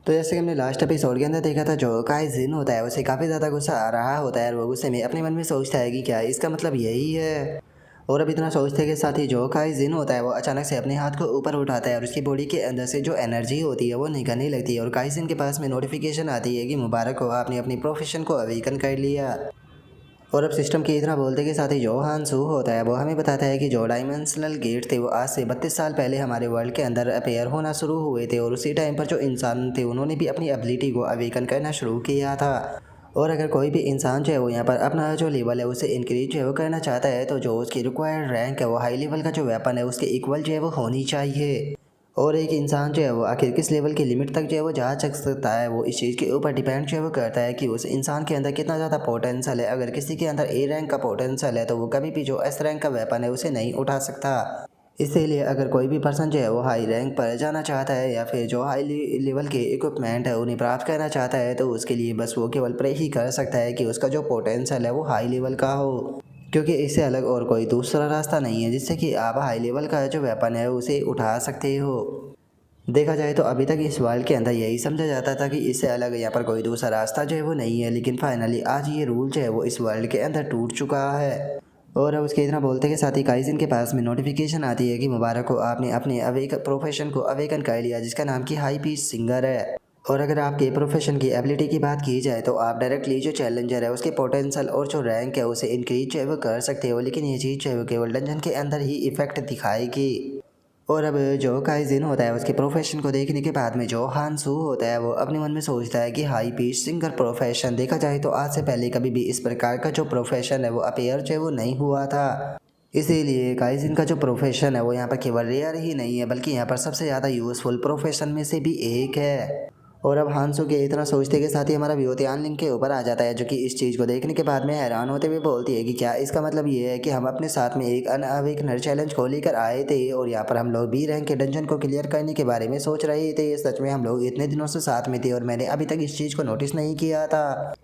तो जैसे कि हमने लास्ट एपिसोड के अंदर देखा था, जो काई जिन होता है उसे काफ़ी ज़्यादा गुस्सा आ रहा होता है और वो गुस्से में अपने मन में सोचता है कि क्या इसका मतलब यही है। और अब इतना सोचते के साथ ही जो काई जिन होता है वो अचानक से अपने हाथ को ऊपर उठाता है और उसकी बॉडी के अंदर से जो एनर्जी होती है वो निकलने लगती है और काई जिन के पास में नोटिफिकेशन आती है कि मुबारक हो, आपने अपनी प्रोफेशन को अवेकन कर लिया। और अब सिस्टम की इतना बोलते के साथ ही जो हांसू होता है वो हमें बताता है कि जो डायमेंशनल गेट थे वो आज से 32 साल पहले हमारे वर्ल्ड के अंदर अपेयर होना शुरू हुए थे और उसी टाइम पर जो इंसान थे उन्होंने भी अपनी एबिलिटी को अवेकन करना शुरू किया था। और अगर कोई भी इंसान जो है वो यहाँ पर अपना जो लेवल है उसे इंक्रीज जो है वो करना चाहता है तो जो उसकी रिक्वायर्ड रैंक है वो हाई लेवल का जो वेपन है उसके इक्वल जो है वो होनी चाहिए। और एक इंसान जो है वो आखिर किस लेवल की लिमिट तक जो है वो जा सकता है, वो इस चीज़ के ऊपर डिपेंड जो है वो करता है कि उस इंसान के अंदर कितना ज़्यादा पोटेंशियल है। अगर किसी के अंदर ए रैंक का पोटेंशियल है तो वो कभी भी जो एस रैंक का वेपन है उसे नहीं उठा सकता। इसीलिए अगर कोई भी पर्सन जो है वो हाई रैंक पर जाना चाहता है या फिर जो हाई लेवल के इक्विपमेंट है उन्हें प्राप्त करना चाहता है तो उसके लिए बस वो केवल प्रे ही कर सकता है कि उसका जो पोटेंशियल है वो हाई लेवल का हो, क्योंकि इससे अलग और कोई दूसरा रास्ता नहीं है जिससे कि आप हाई लेवल का जो वेपन है उसे उठा सकते हो। देखा जाए तो अभी तक इस वर्ल्ड के अंदर यही समझा जाता था कि इससे अलग यहाँ पर कोई दूसरा रास्ता जो है वो नहीं है, लेकिन फाइनली आज ये रूल जो है वो इस वर्ल्ड के अंदर टूट चुका है। और अब उसके इतना बोलते के साथ ही काइजिन के पास में नोटिफिकेशन आती है कि मुबारक हो, आपने अपने अवेक प्रोफेशन को अवेकन कर लिया जिसका नाम की हाई पीच सिंगर है। और अगर आपके प्रोफेशन की एबिलिटी की बात की जाए तो आप डायरेक्टली जो चैलेंजर है उसके पोटेंशियल और जो रैंक है उसे इंक्रीज जो है वो कर सकते हो, लेकिन ये चीज़ जो है वो केवल डंजन के अंदर ही इफेक्ट दिखाएगी। और अब जो काइजिन होता है उसके प्रोफेशन को देखने के बाद में जो हांसू होता है वो अपने मन में सोचता है कि हाई पीच सिंगर प्रोफेशन, देखा जाए तो आज से पहले कभी भी इस प्रकार का जो प्रोफेशन है वो अपेयर जो है वो नहीं हुआ था। इसीलिए काइजिन का जो प्रोफेशन है वो यहाँ पर केवल रेयर ही नहीं है बल्कि यहाँ पर सबसे ज़्यादा यूज़फुल प्रोफेशन में से भी एक है। और अब हांसू के इतना सोचते के साथ ही हमारा व्यू लिंक के ऊपर आ जाता है, जो कि इस चीज़ को देखने के बाद में हैरान होते हुए बोलती है कि क्या इसका मतलब ये है कि हम अपने साथ में एक अनअवेकनर चैलेंज को लेकर आए थे और यहाँ पर हम लोग बी रैंक के डंजन को क्लियर करने के बारे में सोच रहे थे। सच में हम लोग इतने दिनों से साथ में थे और मैंने अभी तक इस चीज़ को नोटिस नहीं किया था।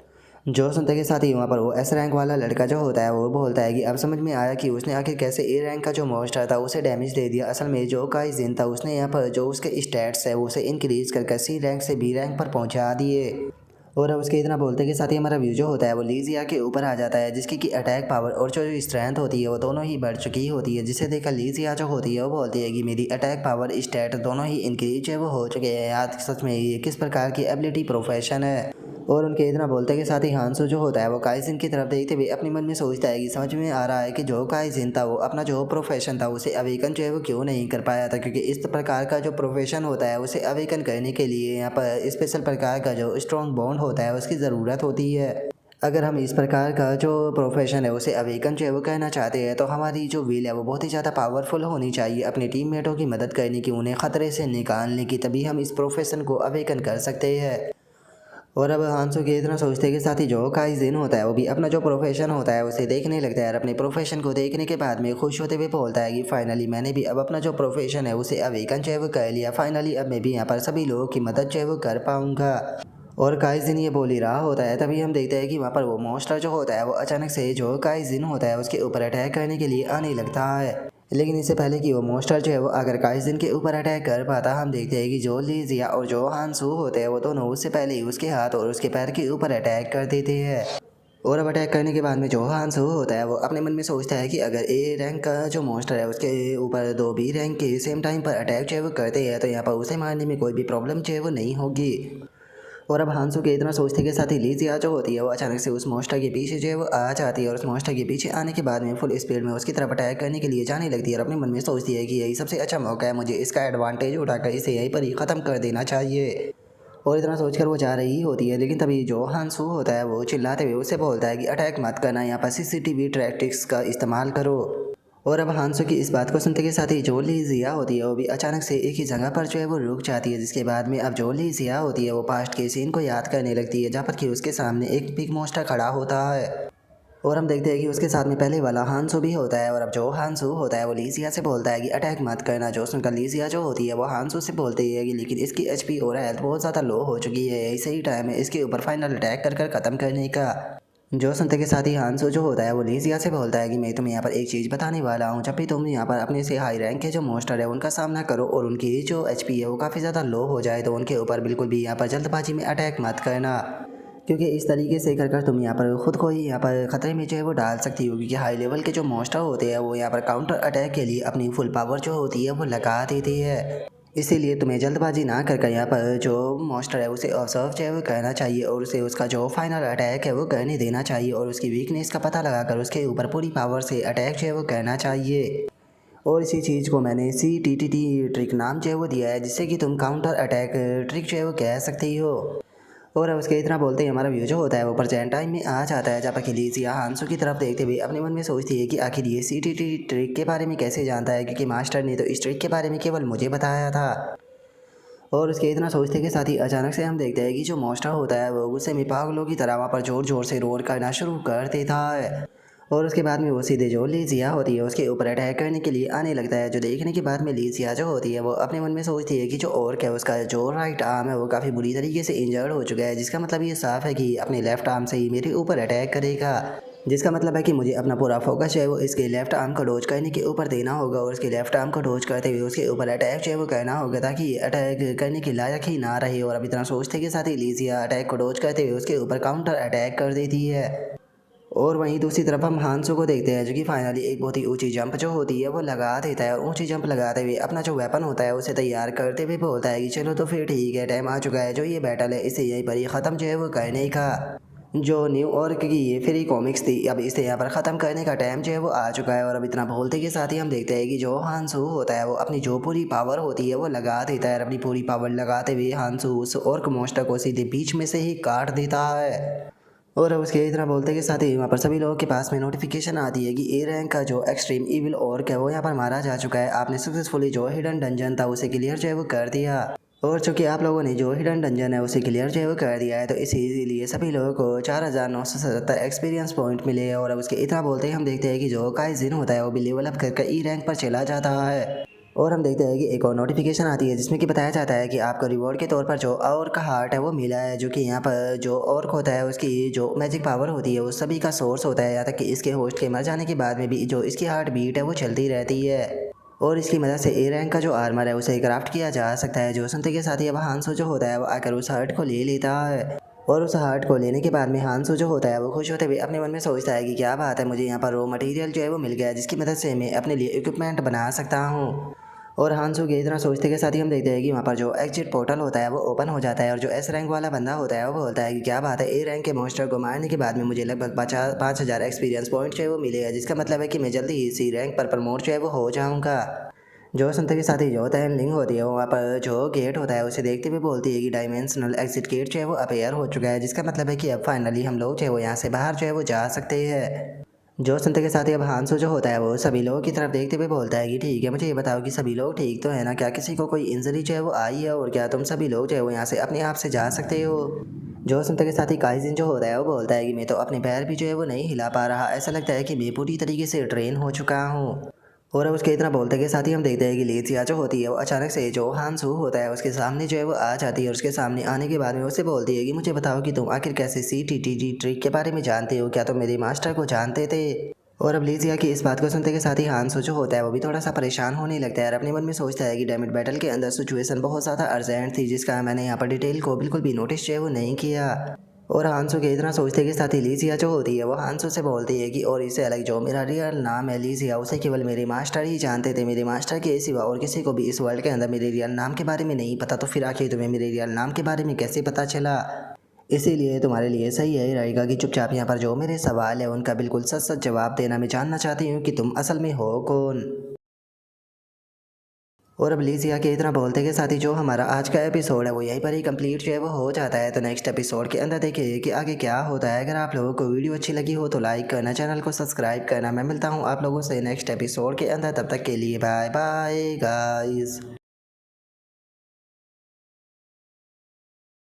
जो सुनते के साथ ही वहाँ पर वो एस रैंक वाला लड़का जो होता है वो बोलता है कि अब समझ में आया कि उसने आखिर कैसे ए रैंक का जो मॉन्स्टर था उसे डैमेज दे दिया। असल में जो काइजिन था उसने यहाँ पर जो उसके स्टैट्स है उसे इंक्रीज करके सी रैंक से बी रैंक पर पहुँचा दिए। और अब उसके इतना बोलते के साथ ही हमारा व्यू जो होता है वो लीजिया के ऊपर आ जाता है, जिसकी की अटैक पावर और जो स्ट्रेंथ होती है वो दोनों ही बढ़ चुकी होती है, जिसे देखकर लीजिया जो होती है वो बोलती है कि मेरी अटैक पावर स्टैट दोनों ही इंक्रीज है वो हो चुके हैं। यार सच में ये किस प्रकार की एबिलिटी प्रोफेशन है। और उनके इतना बोलते के साथ ही हांसू जो होता है वो काइजिन की तरफ देखते हुए अपने मन में सोचता है कि समझ में आ रहा है कि जो काइजिन था वो अपना जो प्रोफेशन था उसे अवेकन जो है वो क्यों नहीं कर पाया था, क्योंकि इस प्रकार का जो प्रोफेशन होता है उसे अवेकन करने के लिए यहाँ पर स्पेशल प्रकार का जो स्ट्रॉन्ग बॉन्ड होता है उसकी ज़रूरत होती है। अगर हम इस प्रकार का जो प्रोफेशन है उसे अवेकन जो है वो कहना चाहते हैं तो हमारी जो विल है वो बहुत ही ज़्यादा पावरफुल होनी चाहिए अपने टीममेटों की मदद करने की, उन्हें ख़तरे से निकालने की, तभी हम इस प्रोफेशन को अवेकन कर सकते हैं। और अब हांसू के इतना सोचते के साथ ही जो काइजिन होता है वो भी अपना जो प्रोफेशन होता है उसे देखने लगता है और अपने प्रोफेशन को देखने के बाद में खुश होते हुए बोलता है कि फाइनली मैंने भी अब अपना जो प्रोफेशन है उसे अवेकन जो है वो कर लिया। फाइनली अब मैं भी यहाँ पर सभी लोगों की मदद जो है वो कर पाऊँगा। और काइजिन ये बोल ही रहा होता है तभी हम देखते हैं कि वहाँ पर वो मॉन्स्टर जो होता है वो अचानक से जो काइजिन होता है उसके ऊपर अटैक करने के लिए आने लगता है। लेकिन इससे पहले कि वो मॉन्स्टर जो है वो अगर काइजिन के ऊपर अटैक कर पाता, हम देखते हैं कि जो लीजिया और जो हांसू होते हैं वो दोनों उससे पहले ही उसके हाथ और उसके पैर के ऊपर अटैक कर देते हैं। और अब अटैक करने के बाद में जो हांसू होता है वो अपने मन में सोचता है कि अगर ए रैंक का जो मॉन्स्टर है उसके ऊपर दो बी रैंक के सेम टाइम पर अटैक जो है वो करते हैं तो यहाँ पर उसे मारने में कोई भी प्रॉब्लम जो है वो नहीं होगी। और अब हांसू के इतना सोचते के साथ ही लीजिया जो होती है वो अचानक से उस मॉन्स्टर के पीछे जो है वो आ जाती है और उस मॉन्स्टर के पीछे आने के बाद में फुल स्पीड में उसकी तरफ अटैक करने के लिए जाने लगती है और अपने मन में सोचती है कि यही सबसे अच्छा मौका है, मुझे इसका एडवांटेज उठाकर इसे यहीं पर ही ख़त्म कर देना चाहिए। और इतना सोचकर वो जा रही होती है, लेकिन तभी जो हांसू होता है वो चिल्लाते हुए उससे बोलता है कि अटैक मत करना, यहाँ पर सीसीटीवी टैक्टिक्स का इस्तेमाल करो। और अब हांसू की इस बात को सुनते के साथ ही जो लीजिया होती है वो भी अचानक से एक ही जगह पर जो है वो रुक जाती है, जिसके बाद में अब जो लीजिया होती है वो पास्ट के सीन को याद करने लगती है जहाँ पर कि उसके सामने एक बिग मॉन्स्टर खड़ा होता है। और हम देखते हैं कि उसके साथ में पहले वाला हांसू भी होता है और अब जो हांसू होता है वो लीजिया से बोलता है कि अटैक मत करना। जो सुनकर लीजिया जो होती है वो हांसू से बोलती है कि लेकिन इसकी एचपी और हेल्थ बहुत ज़्यादा लो हो चुकी है, ऐसे ही टाइम है इसके ऊपर फाइनल अटैक कर ख़त्म करने का। जो सुनते के साथ ही हांसो जो होता है वो लीजिया से बोलता है कि मैं तुम्हें यहाँ पर एक चीज़ बताने वाला हूँ। जब भी तुम यहाँ पर अपने से हाई रैंक के जो मोस्टर है उनका सामना करो और उनकी जो एचपी है वो काफ़ी ज़्यादा लो हो जाए तो उनके ऊपर बिल्कुल भी यहाँ पर जल्दबाजी में अटैक मत करना, क्योंकि इस तरीके से कर तुम यहाँ पर खुद को ही यहाँ पर खतरे में जो है वो डाल सकती हो, क्योंकि हाई लेवल के जो मोस्टर होते हैं वो यहाँ पर काउंटर अटैक के लिए अपनी फुल पावर जो होती है वो लगा देती है। इसीलिए तुम्हें जल्दबाजी ना कर यहाँ पर जो मॉन्स्टर है उसे ऑब्जर्व जो है वो करना चाहिए और उसे उसका जो फाइनल अटैक है वो करने देना चाहिए और उसकी वीकनेस का पता लगाकर उसके ऊपर पूरी पावर से अटैक जो है वो करना चाहिए। और इसी चीज़ को मैंने CTTT ट्रिक नाम जो है वो दिया है, जिससे कि तुम काउंटर अटैक ट्रिक जो है वो कह सकती हो। और उसके इतना बोलते ही हमारा व्यू जो होता है वो प्रेजेंट टाइम में आ जाता है, जहाँ पर खिलीसिया हांसू की तरफ देखते हुए अपने मन में सोचती है कि आखिर ये CTTT ट्रिक के बारे में कैसे जानता है, क्योंकि मास्टर ने तो इस ट्रिक के बारे में केवल मुझे बताया था। और उसके इतना सोचते के साथ ही अचानक से हम देखते हैं कि जो मॉन्स्टर होता है वो गुस्से में पागलों की तरह वहाँ पर ज़ोर ज़ोर से रोर करना शुरू कर देता है। और उसके बाद में वो सीधे जो लीजिया होती है उसके ऊपर अटैक करने के लिए आने लगता है। जो देखने के बाद में लीजिया जो होती है वो अपने मन में सोचती है कि जो और क्या उसका जो राइट आर्म है वो काफ़ी बुरी तरीके से इंजर्ड हो चुका है, जिसका मतलब ये साफ है कि अपने लेफ्ट आर्म से ही मेरे ऊपर अटैक करेगा, जिसका मतलब है कि मुझे अपना पूरा फोकस जो है वो इसके लेफ्ट आर्म को डोज करने के ऊपर देना होगा और उसके लेफ्ट आर्म को डोज करते हुए उसके ऊपर अटैक जो है वो करना होगा, ताकि ये अटैक करने के लायक ही ना रहे। और अब इतना सोचते के साथ ही लीजिया अटैक को डोज करते हुए उसके ऊपर काउंटर अटैक कर देती है। और वहीं दूसरी तरफ हम हांसो को देखते हैं, जो कि फाइनली एक बहुत ही ऊंची जंप जो होती है वो लगा देता है और ऊंची जंप लगाते हुए अपना जो वेपन होता है उसे तैयार करते हुए बोलता है कि चलो तो फिर ठीक है, टाइम आ चुका है जो ये बैटल है इसे यहीं पर ही ख़त्म जो है वो करने का। जो न्यू और की ये फ्री कॉमिक्स थी अब इसे यहाँ पर ख़त्म करने का टाइम जो है वो आ चुका है। और अब इतना बोलते के साथ ही हम देखते हैं कि जो हांसू होता है वो अपनी जो पूरी पावर होती है वो लगा देता है। अपनी पूरी पावर लगाते हुए हांसू उस ऑर्क मोस्टर को सीधे बीच में से ही काट देता है। और अब उसके इतना बोलते के साथ ही वहाँ पर सभी लोगों के पास में नोटिफिकेशन आती है कि ए रैंक का जो एक्सट्रीम इविल ऑर्क है वो यहाँ पर मारा जा चुका है। आपने सक्सेसफुली जो हिडन डंजन था उसे क्लियर जो है वो कर दिया। और चूंकि आप लोगों ने जो हिडन डंजन है उसे क्लियर जो है वो कर दिया है तो इसीलिए सभी लोगों को 4977 एक्सपीरियंस पॉइंट मिले। और अब उसके इतना बोलते ही हम देखते हैं कि जो काइजिन होता है वो भी लेवल अप करके ई रैंक पर चला जाता है। और हम देखते हैं कि एक और नोटिफिकेशन आती है जिसमें कि बताया जाता है कि आपको रिवॉर्ड के तौर पर जो और का हार्ट है वो मिला है, जो कि यहाँ पर जो ऑर्क होता है उसकी जो मैजिक पावर होती है वो सभी का सोर्स होता है, यहाँ तक कि इसके होस्ट के मर जाने के बाद में भी जो इसकी हार्ट बीट है वो चलती रहती है। और इसकी मदद से ए रैंक का जो आर्मर है उसे क्राफ्ट किया जा सकता है। जो सुनते के साथ ही अब हांसो जो होता है वो आकर उस हार्ट को ले लेता है। और उस हार्ट को लेने के बाद में हांसो जो होता है वो खुश होते हुए अपने मन में सोचता है कि क्या बात है, मुझे यहाँ पर रॉ मटेरियल जो है वो मिल गया जिसकी मदद से मैं अपने लिए इक्विपमेंट बना सकता हूँ। और हांसू के इतना सोचते के साथ ही हम देखते हैं कि वहाँ पर जो एग्जिट पोर्टल होता है वो ओपन हो जाता है और जो एस रैंक वाला बंदा होता है वो बोलता है कि क्या बात है, ए रैंक के मॉन्स्टर को मारने के बाद में मुझे लगभग 5000 एक्सपीरियंस पॉइंट जो है वो मिलेगा, जिसका मतलब है कि मैं जल्दी ही सी रैंक पर प्रमोट जो है वो हो जाऊँगा। जो सुनते के साथ ही जो तहन लिंक होती है वहाँ पर जो गेट होता है उसे देखते हुए बोलती है कि डायमेंशनल एग्जिट गेट जो है वो अपेयर हो चुका है, जिसका मतलब है कि अब फाइनली हम लोग जो है वो यहाँ से बाहर जो है वो जा सकते हैं। जो सुनते के साथ ही अब हांसो जो होता है वो सभी लोगों की तरफ देखते हुए बोलता है कि ठीक है, मुझे ये बताओ कि सभी लोग ठीक तो है ना, क्या किसी को कोई इंजरी जो है वो आई है और क्या तुम सभी लोग जो है वो यहाँ से अपने आप से जा सकते हो। जो सुनते के साथ ही काइजिन जो होता है वो बोलता है कि मैं तो अपने पैर भी जो है वो नहीं हिला पा रहा, ऐसा लगता है कि मैं पूरी तरीके से ट्रेन हो चुका हूँ। और अब उसके इतना बोलते के साथ ही हम देखते हैं कि लेजिया जो होती है वो अचानक से जो हांसू होता है उसके सामने जो है वो आ जाती है और उसके सामने आने के बाद में उससे बोलती है कि मुझे बताओ कि तुम आखिर कैसे CTTT ट्रिक के बारे में जानते हो, क्या तुम मेरे मास्टर को जानते थे। और अब लीजिया की इस बात को सुनते के साथ ही हांसो जो होता है वो भी थोड़ा सा परेशान होने लगता है और अपने मन में सोचता है कि डायमंड बैटल के अंदर सिचुएशन बहुत ज़्यादा अर्जेंट थी, जिसका मैंने यहाँ पर डिटेल को बिल्कुल भी नोटिस जो है वो नहीं किया। और हांसो के इतना सोचते के साथ ही लीजिया जो होती है वो हांसो से बोलती है कि और इससे अलग जो मेरा रियल नाम है लीजिया उसे केवल मेरे मास्टर ही जानते थे, मेरे मास्टर के सिवा और किसी को भी इस वर्ल्ड के अंदर मेरे रियल नाम के बारे में नहीं पता, तो फिर आखिर तुम्हें मेरे रियल नाम के बारे में कैसे पता चला। इसीलिए तुम्हारे लिए सही यही रहेगा कि चुपचाप यहाँ पर जो मेरे सवाल है उनका बिल्कुल सच सच जवाब देना। मैं जानना चाहती हूँ कि तुम असल में हो कौन। और अब लीजिया के इतना बोलते के साथ ही जो हमारा आज का एपिसोड है वो यहीं पर ही कंप्लीट जो है वो हो जाता है। तो नेक्स्ट एपिसोड के अंदर देखिए कि आगे क्या होता है। अगर आप लोगों को वीडियो अच्छी लगी हो तो लाइक करना, चैनल को सब्सक्राइब करना। मैं मिलता हूँ आप लोगों से नेक्स्ट एपिसोड के अंदर, तब तक के लिए बाय बाय गाइस।